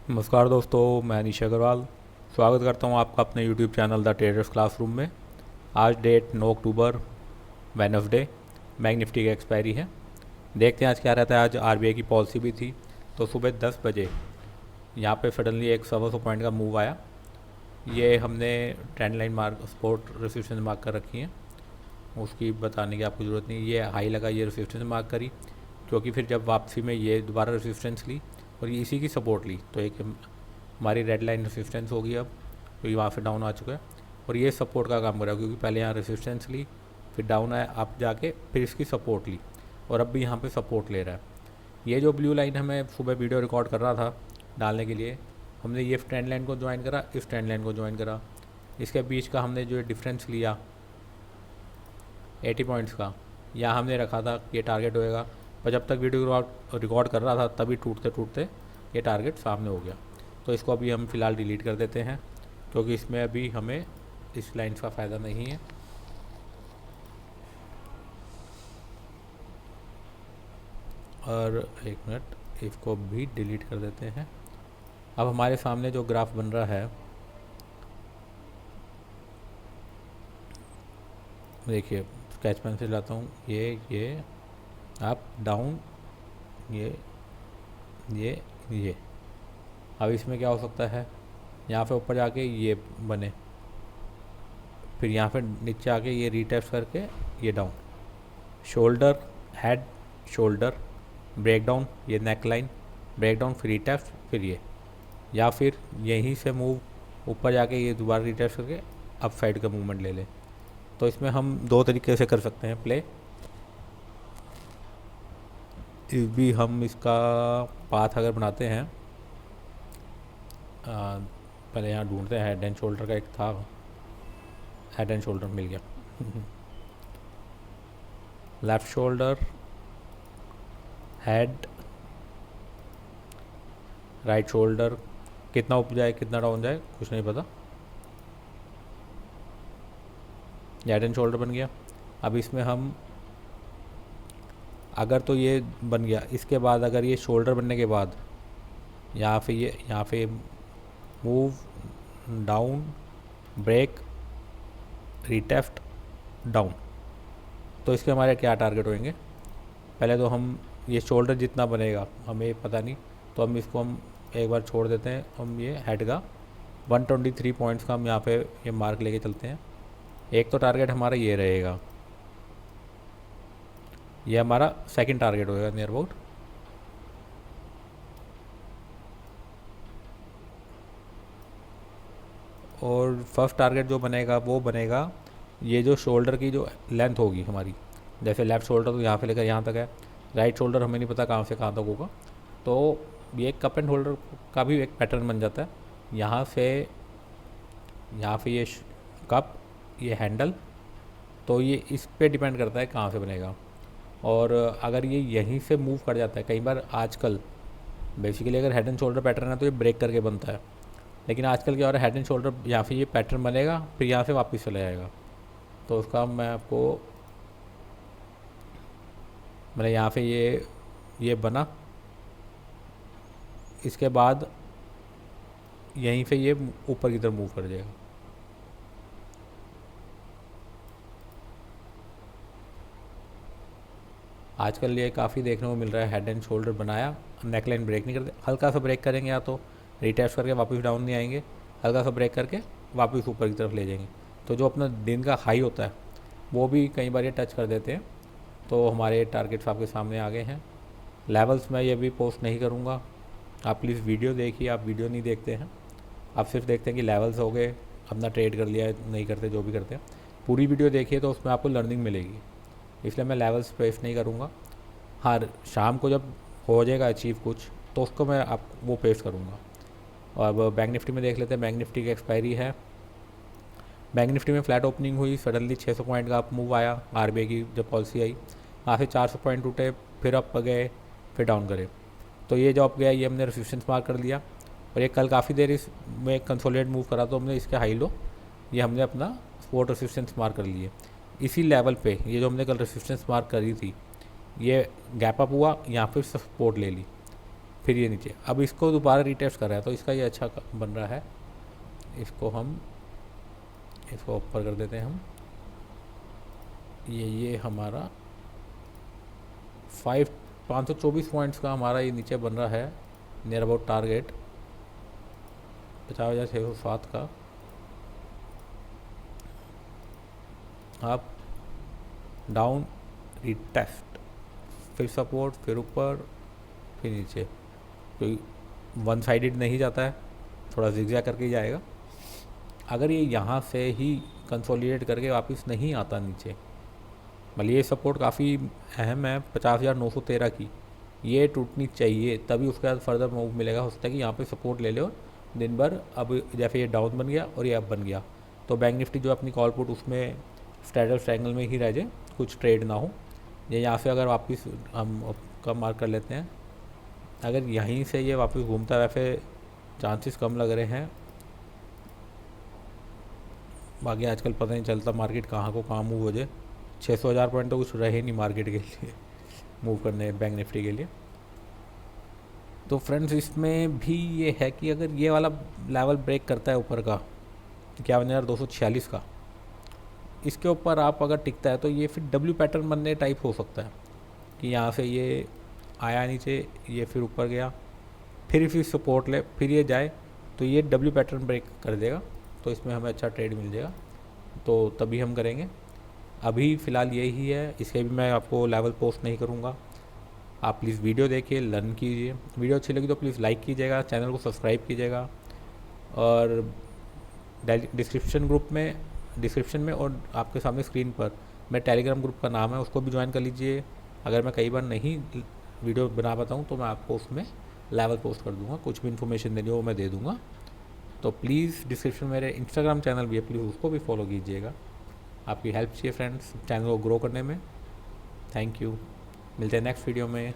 नमस्कार दोस्तों, मैं अनीश अग्रवाल स्वागत करता हूं आपका अपने YouTube channel the traders classroom में। आज डेट 9 अक्टूबर वेडनेसडे। बैंक निफ्टी की एक्सपायरी है। देखते हैं आज क्या रहता है। आज RBI की पॉलिसी भी थी, तो सुबह 10 बजे यहाँ पे सडनली एक 125 पॉइंट का मूव आया। ये हमने trend line mark support resistance mark कर रखी है, उसकी बताने की आपको ज़रूरत नहीं। ये हाई लगा, ये रेसिस्टेंस मार्क करी, क्योंकि फिर जब वापसी में ये दोबारा रेसिस्टेंस ली और ये इसी की सपोर्ट ली, तो एक हमारी रेड लाइन रेसिस्टेंस होगी अब, क्योंकि वहाँ से डाउन आ चुका है। और ये सपोर्ट का काम कर रहा है, क्योंकि पहले यहाँ रेसिस्टेंस ली, फिर डाउन आया, अब जाके फिर इसकी सपोर्ट ली और अब भी यहाँ पे सपोर्ट ले रहा है। ये जो ब्लू लाइन है, मैं सुबह वीडियो रिकॉर्ड कर रहा था डालने के लिए, हमने ये ट्रेंड लाइन को ज्वाइन करा, इस ट्रेंड लाइन को ज्वाइन करा, इसके बीच का हमने जो डिफरेंस लिया 80 पॉइंट्स का, यहाँ हमने रखा था ये टारगेट होएगा। पर जब तक वीडियो रिकॉर्ड कर रहा था तभी टूटते टूटते ये टारगेट सामने हो गया। तो इसको अभी हम फ़िलहाल डिलीट कर देते हैं, क्योंकि इसमें अभी हमें इस लाइन का फ़ायदा नहीं है। और एक मिनट, इसको भी डिलीट कर देते हैं। अब हमारे सामने जो ग्राफ बन रहा है, देखिए स्केच पेन से लाता हूँ, ये अप डाउन, ये अब इसमें क्या हो सकता है, यहाँ पे ऊपर जाके ये बने, फिर यहाँ पे नीचे आके ये रीटेस्ट करके ये down, shoulder head shoulder break down, ये नेक लाइन ब्रेक डाउन, फिर रीटेस्ट, फिर ये, या फिर यहीं से मूव ऊपर जाके ये दोबारा रीटेस्ट करके अप साइड का मूवमेंट ले ले। तो इसमें हम दो तरीके से कर सकते हैं प्ले। इस भी हम इसका पाथ अगर बनाते हैं, पहले यहाँ ढूंढते हैं, हेड एंड शोल्डर का एक था, हेड एंड शोल्डर मिल गया। Left shoulder, head, right shoulder, कितना ऊपर जाए कितना डाउन जाए कुछ नहीं पता। हेड एंड शोल्डर बन गया। अब इसमें हम अगर तो ये बन गया, इसके बाद अगर ये शोल्डर बनने के बाद यहाँ पे move down, break, retest, down, तो इसके हमारे क्या टारगेट होंगे। पहले तो हम ये शोल्डर जितना बनेगा हमें पता नहीं, तो हम इसको हम एक बार छोड़ देते हैं। हम ये हेड का 123 पॉइंट्स का हम यहाँ पे ये मार्क लेके चलते हैं। एक तो टारगेट हमारा ये रहेगा, ये हमारा सेकंड टारगेट होएगा नियर अबाउट। और फर्स्ट टारगेट जो बनेगा वो बनेगा ये जो शोल्डर की जो लेंथ होगी हमारी, जैसे लेफ़्ट शोल्डर तो यहाँ से लेकर यहाँ तक है, राइट शोल्डर हमें नहीं पता कहाँ से कहाँ तक होगा, तो ये कप एंड होल्डर का भी एक पैटर्न बन जाता है। यहाँ पे ये कप, ये हैंडल, तो ये इस पे डिपेंड करता है कहाँ से बनेगा। और अगर ये यहीं से मूव कर जाता है, कई बार आजकल बेसिकली अगर हेड एंड शोल्डर पैटर्न है तो ये ब्रेक करके बनता है, लेकिन आजकल क्या हो रहा है, हेड एंड शोल्डर यहाँ से ये पैटर्न बनेगा, फिर यहाँ से वापस चला जाएगा। तो उसका मैं आपको, मतलब यहाँ पे ये बना, इसके बाद यहीं से ये ऊपर की तरफ मूव कर जाएगा। आजकल ये काफ़ी देखने को मिल रहा है, हेड एंड शोल्डर बनाया, नेकलाइन ब्रेक नहीं करते, हल्का सा ब्रेक करेंगे या तो रिटेस्ट करके वापस डाउन नहीं आएंगे, हल्का सा ब्रेक करके वापस ऊपर की तरफ ले जाएंगे। तो जो अपना दिन का हाई होता है वो भी कई बार ये टच कर देते हैं। तो हमारे टारगेट्स आपके सामने आ गए हैं। लेवल्स मैं ये भी पोस्ट नहीं करूँगा, आप प्लीज़ वीडियो देखिए। आप वीडियो नहीं देखते हैं, आप सिर्फ देखते हैं कि लेवल्स हो गए, अपना ट्रेड कर लिया, नहीं करते जो भी करते हैं। पूरी वीडियो देखिए तो उसमें आपको लर्निंग मिलेगी, इसलिए मैं लेवल्स पेस्ट नहीं करूँगा। हाँ, शाम को जब हो जाएगा अचीव कुछ तो उसको मैं आप वो पेस्ट करूँगा। और अब बैंक निफ्टी में देख लेते हैं। बैंक निफ्टी की एक्सपायरी है। बैंक निफ्टी में फ्लैट ओपनिंग हुई, सडनली 600 पॉइंट का अप मूव आया, RBI की जब पॉलिसी आई, वहाँ से 400 पॉइंट टूटे, फिर अप गए, फिर डाउन करे। तो ये जो अप गया ये हमने रेजिस्टेंस मार्क कर लिया, और ये कल काफ़ी देर इसमें कंसोलिडेट मूव करा, तो हमने इसके हाई लो ये हमने अपना सपोर्ट रेजिस्टेंस मार्क कर लिए। इसी लेवल पे ये जो हमने कल रेजिस्टेंस मार्क करी थी, ये गैप अप हुआ, यहाँ पे सपोर्ट ले ली, फिर ये नीचे। अब इसको दोबारा रीटेस्ट कर रहा है तो इसका ये अच्छा बन रहा है। इसको ऊपर कर देते हैं हम। ये हमारा 524 पॉइंट्स का हमारा ये नीचे बन रहा है, नियर अबाउट टारगेट 50,607 का। आप डाउन, रीटेस्ट, फिर सपोर्ट, फिर ऊपर, फिर नीचे। कोई वन साइडेड नहीं जाता है, थोड़ा जिगजैग करके ही जाएगा। अगर ये यहाँ से ही कंसोलिडेट करके वापस नहीं आता नीचे, मतलब ये सपोर्ट काफ़ी अहम है 50,913 की, ये टूटनी चाहिए तभी उसके बाद फर्दर मूव मिलेगा। हो सकता है कि यहाँ पे सपोर्ट ले लो दिन भर। अब जैसे ये डाउन बन गया और ये अप बन गया तो बैंक निफ्टी जो अपनी कॉल पुट उसमें स्ट्रैडल ट्रायंगल में ही रह जाए, कुछ ट्रेड ना हो। ये यहाँ से अगर वापस हम कम मार्क कर लेते हैं, अगर यहीं से ये वापस घूमता है, वैसे चांसेस कम लग रहे हैं। बाकी आजकल पता नहीं चलता मार्केट कहाँ को कहाँ मूव हो जाए। 600,000 पॉइंट तो कुछ रहे नहीं मार्केट के लिए मूव करने बैंक निफ्टी के लिए। तो फ्रेंड्स इसमें भी ये है कि अगर ये वाला लेवल ब्रेक करता है ऊपर का 51,246 का, इसके ऊपर आप अगर टिकता है तो ये फिर डब्ल्यू पैटर्न बनने टाइप हो सकता है कि यहाँ से ये आया नीचे, ये फिर ऊपर गया, फिर सपोर्ट ले, फिर ये जाए तो ये डब्ल्यू पैटर्न ब्रेक कर देगा। तो इसमें हमें अच्छा ट्रेड मिल जाएगा, तो तभी हम करेंगे। अभी फ़िलहाल यही है, इसके भी मैं आपको लेवल पोस्ट नहीं करूँगा। आप प्लीज़ वीडियो देखिए, लर्न कीजिए। वीडियो अच्छी लगी तो प्लीज़ लाइक कीजिएगा, चैनल को सब्सक्राइब कीजिएगा, और डिस्क्रिप्शन में और आपके सामने स्क्रीन पर मेरे टेलीग्राम ग्रुप का नाम है, उसको भी ज्वाइन कर लीजिए। अगर मैं कई बार नहीं वीडियो बना पाता हूँ तो मैं आपको उसमें लेवल पोस्ट कर दूँगा, कुछ भी इन्फॉर्मेशन देनी हो मैं दे दूँगा। तो प्लीज़ डिस्क्रिप्शन में मेरे इंस्टाग्राम चैनल भी है, प्लीज़ उसको भी फॉलो कीजिएगा। आपकी हेल्प चाहिए फ्रेंड्स चैनल को ग्रो करने में। थैंक यू, मिलते हैं नेक्स्ट वीडियो में।